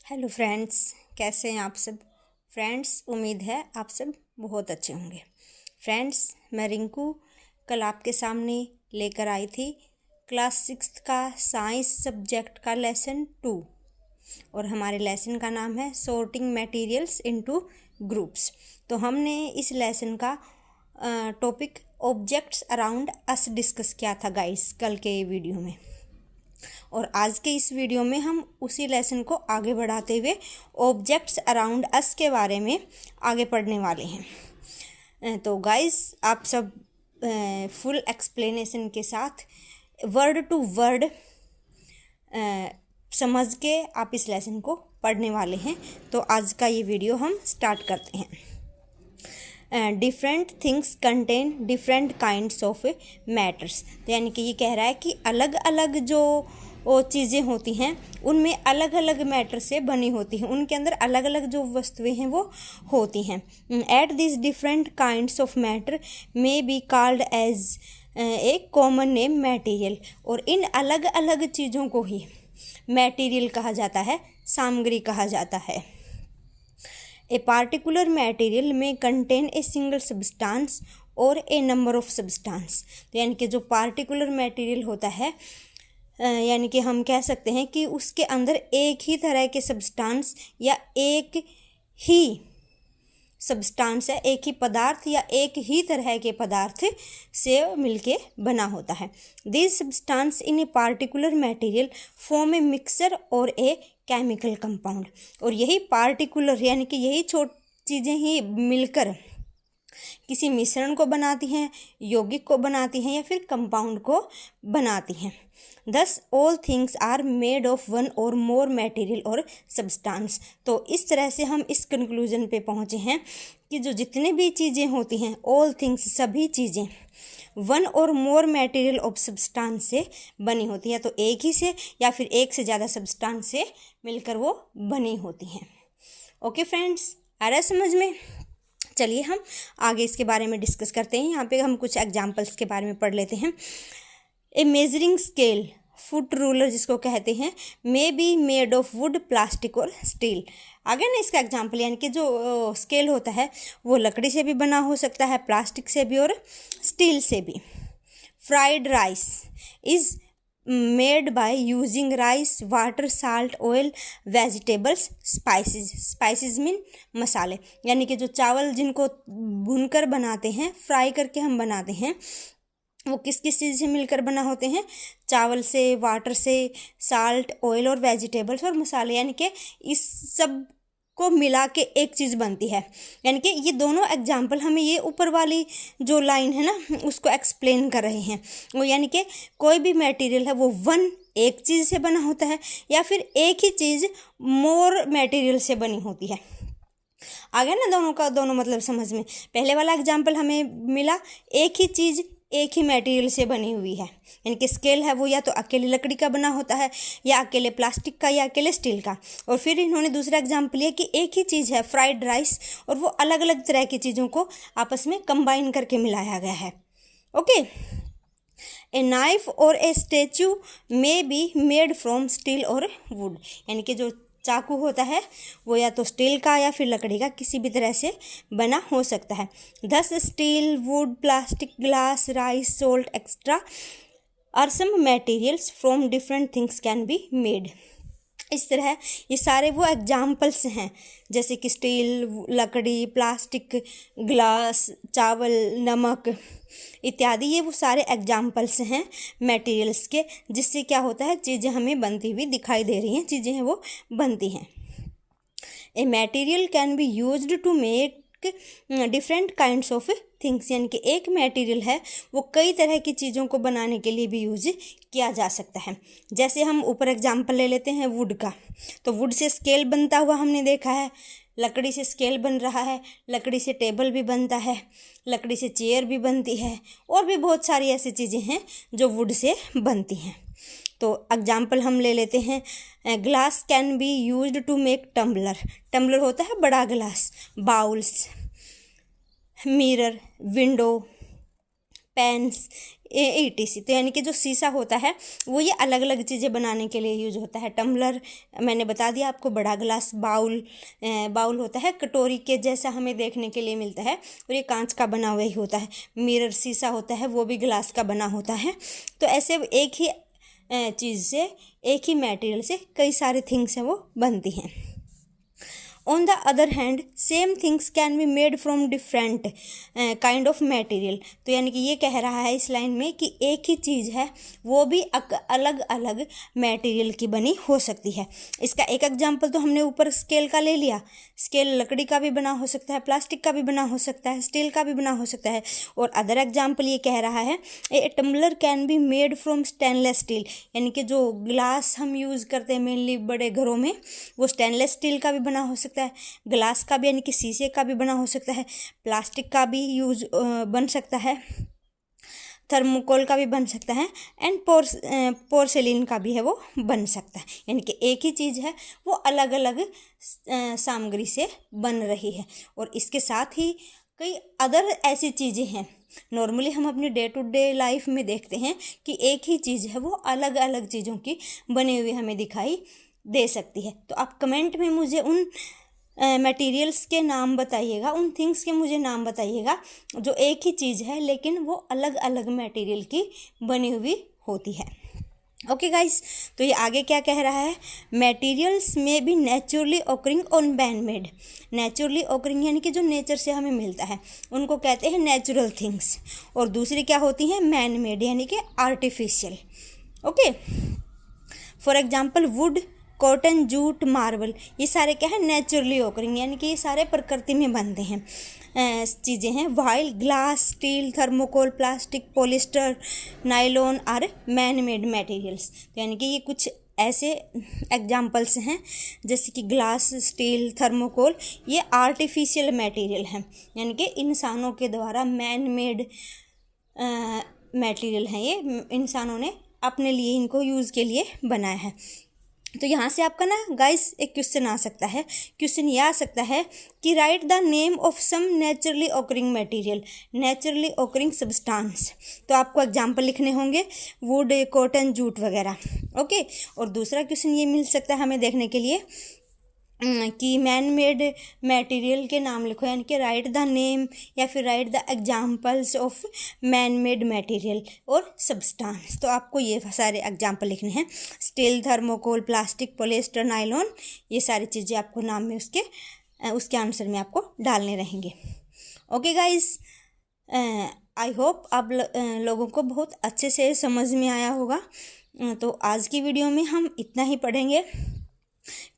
Hello friends, कैसे हैं आप सब। फ्रेंड्स, उम्मीद है आप सब बहुत अच्छे होंगे। फ्रेंड्स, मैं रिंकू कल आपके सामने लेकर आई थी क्लास 6 का साइंस सब्जेक्ट का लेसन 2 और हमारे लेसन का नाम है सॉर्टिंग मटेरियल्स इनटू ग्रुप्स। तो हमने इस लेसन का topic objects around us discuss किया था गाइस कल के वीडियो में, और आज के इस वीडियो में हम उसी लेसन को आगे बढ़ाते हुए ऑब्जेक्ट्स अराउंड अस के बारे में आगे पढ़ने वाले हैं। तो गाइस, आप सब फुल एक्सप्लेनेशन के साथ वर्ड टू वर्ड समझ के आप इस लेसन को पढ़ने वाले हैं। तो आज का ये वीडियो हम स्टार्ट करते हैं। Different things contain different kinds of matters. तो यानी कि ये कह रहा है कि अलग अलग जो वो चीज़ें होती हैं उनमें अलग अलग मैटर से बनी होती हैं, उनके अंदर अलग अलग जो वस्तुएं हैं वो होती हैं। At this different kinds of matter may be called as a common name material. और इन अलग अलग चीज़ों को ही मटेरियल कहा जाता है, सामग्री कहा जाता है। ए पार्टिकुलर मटेरियल में कंटेन ए सिंगल सब्सटेंस और ए नंबर ऑफ सब्सटेंस। तो यानी कि जो पार्टिकुलर मटेरियल होता है, यानी कि हम कह सकते हैं कि उसके अंदर एक ही तरह के सब्सटेंस या एक ही सब्सटेंस है, एक ही पदार्थ या एक ही तरह के पदार्थ से मिलके बना होता है। This substance in a particular material form a mixture और ए केमिकल कंपाउंड। और यही पार्टिकुलर यानी कि यही चीज़ें ही मिलकर किसी मिश्रण को बनाती हैं, यौगिक को बनाती हैं या फिर कंपाउंड को बनाती हैं। Thus all things are made of one or more material और substance। तो इस तरह से हम इस कंक्लूजन पे पहुँचे हैं कि जो जितने भी चीज़ें होती हैं, all things सभी चीज़ें वन और मोर मटेरियल ऑफ सब्सटेंस से बनी होती हैं। तो एक ही से या फिर एक से ज़्यादा सब्सटेंस से मिलकर वो बनी होती हैं। ओके फ्रेंड्स, आ रहा है समझ में। चलिए हम आगे इसके बारे में डिस्कस करते हैं। यहाँ पे हम कुछ एग्जाम्पल्स के बारे में पढ़ लेते हैं। ए मेजरिंग स्केल, फुट रूलर जिसको कहते हैं, may be made of would, plastic और स्टील। आगे ना इसका एग्जाम्पल, यानी कि जो स्केल होता है वो लकड़ी से भी बना हो सकता है, प्लास्टिक से भी और स्टील से भी। Fried rice is made by using rice, water, salt, oil, vegetables, spices. Spices mean मसाले, यानी कि जो चावल जिनको भूनकर बनाते हैं, फ्राई करके हम बनाते हैं, वो किस किस चीज़ से मिलकर बना होते हैं? चावल से, वाटर से, साल्ट, ऑयल और वेजिटेबल्स और मसाले, यानी कि इस सब को मिला के एक चीज़ बनती है। यानी कि ये दोनों एग्जाम्पल हमें ये ऊपर वाली जो लाइन है ना उसको एक्सप्लेन कर रहे हैं। वो यानी कि कोई भी मटेरियल है वो वन एक चीज़ से बना होता है या फिर एक ही चीज़ मोर मटेरियल से बनी होती है। आ गया ना दोनों का दोनों मतलब समझ में। पहले वाला एग्जाम्पल हमें मिला एक ही चीज़ एक ही मटेरियल से बनी हुई है, यानी कि स्केल है वो या तो अकेले लकड़ी का बना होता है या अकेले प्लास्टिक का या अकेले स्टील का। और फिर इन्होंने दूसरा एग्जाम्पल लिया कि एक ही चीज़ है फ्राइड राइस और वो अलग अलग तरह की चीज़ों को आपस में कंबाइन करके मिलाया गया है। ओके। ए नाइफ और ए statue may be made from steel और वुड, यानी कि जो चाकू होता है वो या तो स्टील का या फिर लकड़ी का किसी भी तरह से बना हो सकता है। दस steel, wood, plastic, glass, rice, salt extra are some materials from different things can be made. इस तरह ये सारे वो एग्जाम्पल्स हैं, जैसे कि स्टील, लकड़ी, प्लास्टिक, ग्लास, चावल, नमक इत्यादि। ये वो सारे एग्जाम्पल्स हैं मटेरियल्स के, जिससे क्या होता है चीज़ें हमें बनती हुई दिखाई दे रही हैं, चीज़ें हैं वो बनती हैं। A material can be used to make different kinds of things, यानी कि एक मटेरियल है वो कई तरह की चीज़ों को बनाने के लिए भी यूज किया जा सकता है। जैसे हम ऊपर एग्जाम्पल ले लेते हैं वुड का, तो वुड से स्केल बनता हुआ हमने देखा है, लकड़ी से स्केल बन रहा है, लकड़ी से टेबल भी बनता है, लकड़ी से चेयर भी बनती है, और भी बहुत सारी ऐसी चीज़ें हैं जो वुड से बनती हैं। तो एग्जाम्पल हम ले लेते हैं, glass can be used to make tumbler. Tumbler होता है बड़ा गिलास, bowls, mirror, window, pens etc। तो यानी कि जो शीशा होता है वो ये अलग अलग चीज़ें बनाने के लिए यूज होता है। टम्बलर मैंने बता दिया आपको, बड़ा ग्लास, बाउल होता है कटोरी के जैसा हमें देखने के लिए मिलता है और ये कांच का बना हुआ ही होता है। मिरर शीशा होता है वो भी ग्लास का बना होता है। तो ऐसे एक ही चीज़ से, एक ही मटेरियल से कई सारे थिंग्स हैं वो बनती हैं। On the other hand, same things can be made from different kind of material। तो यानी कि ये कह रहा है इस लाइन में कि एक ही चीज़ है वो भी अलग अलग मटेरियल की बनी हो सकती है। इसका एक एग्जांपल तो हमने ऊपर स्केल का ले लिया। स्केल लकड़ी का भी बना हो सकता है, प्लास्टिक का भी बना हो सकता है, स्टील का भी बना हो सकता है। और अदर एग्जांपल ये कह रहा है a tumbler can be made from stainless steel. यानी कि जो ग्लास हम यूज़ करते हैं मेनली बड़े घरों में, वो स्टेनलेस स्टील का भी बना हो सकता है, ग्लास का भी यानी कि शीशे का भी बना हो सकता है, प्लास्टिक का भी यूज बन सकता है, थर्मोकोल का भी बन सकता है, एंड पोर्सेलिन का भी है वो बन सकता है। यानी कि एक ही चीज़ है वो अलग अलग सामग्री से बन रही है। और इसके साथ ही कई अदर ऐसी चीज़ें हैं, नॉर्मली हम अपनी डे टू डे लाइफ में देखते हैं कि एक ही चीज़ है वो अलग अलग चीज़ों की बनी हुई हमें दिखाई दे सकती है। तो आप कमेंट में मुझे उन मटेरियल्स के नाम बताइएगा, उन थिंग्स के मुझे नाम बताइएगा जो एक ही चीज़ है लेकिन वो अलग अलग मटेरियल की बनी हुई होती है। ओके गाइस, तो ये आगे क्या कह रहा है, मटेरियल्स में भी नेचुरली ऑकरिंग और मैन मेड। नेचुरली ऑकरिंग यानी कि जो नेचर से हमें मिलता है उनको कहते हैं नेचुरल थिंग्स, और दूसरी क्या होती हैं, मैन मेड यानी कि artificial. Okay, for example would, cotton, jute, marble, ये सारे क्या है, नेचुरली ऑकरिंग यानी कि ये सारे प्रकृति में बनते हैं चीज़ें हैं। While glass, steel, thermocol, plastic, polyester, nylon are man made materials. तो यानी कि ये कुछ ऐसे एग्जाम्पल्स हैं जैसे कि ग्लास, स्टील, थर्मोकोल, ये आर्टिफिशियल मटेरियल हैं, यानी कि इंसानों के द्वारा मैन मेड मटेरियल हैं। ये इंसानों ने अपने लिए इनको यूज़ के लिए बनाया है। तो यहाँ से आपका ना गाइस एक क्वेश्चन आ सकता है, क्वेश्चन ये आ सकता है कि write the name of some naturally occurring material, naturally occurring substance. तो आपको एग्जांपल लिखने होंगे वुड, कॉटन, जूट वगैरह। ओके, और दूसरा क्वेश्चन ये मिल सकता है हमें देखने के लिए कि मैन मेड मटेरियल के नाम लिखो, यानी कि राइट द नेम या फिर right the examples of man made material और सब्सटेंस। तो आपको ये सारे एग्जांपल लिखने हैं, steel, thermocol, plastic, polyester, nylon, ये सारी चीज़ें आपको नाम में उसके आंसर में आपको डालने रहेंगे। ओके गाइज, आई होप आप लोगों को बहुत अच्छे से समझ में आया होगा। तो आज की वीडियो में हम इतना ही पढ़ेंगे।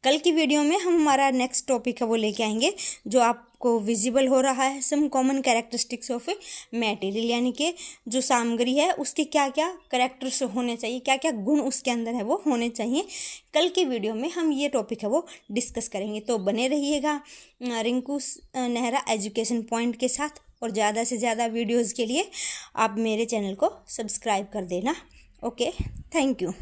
कल की वीडियो में हम हमारा नेक्स्ट टॉपिक है वो लेके आएंगे जो आपको विजिबल हो रहा है, some common characteristics of material, यानी कि जो सामग्री है उसके क्या क्या कैरेक्टर्स होने चाहिए, क्या क्या गुण उसके अंदर है वो होने चाहिए। कल की वीडियो में हम ये टॉपिक है वो डिस्कस करेंगे। तो बने रहिएगा रिंकू नेहरा एजुकेशन पॉइंट के साथ, और ज़्यादा से ज़्यादा वीडियोज़ के लिए आप मेरे चैनल को सब्सक्राइब कर देना। Okay, thank you.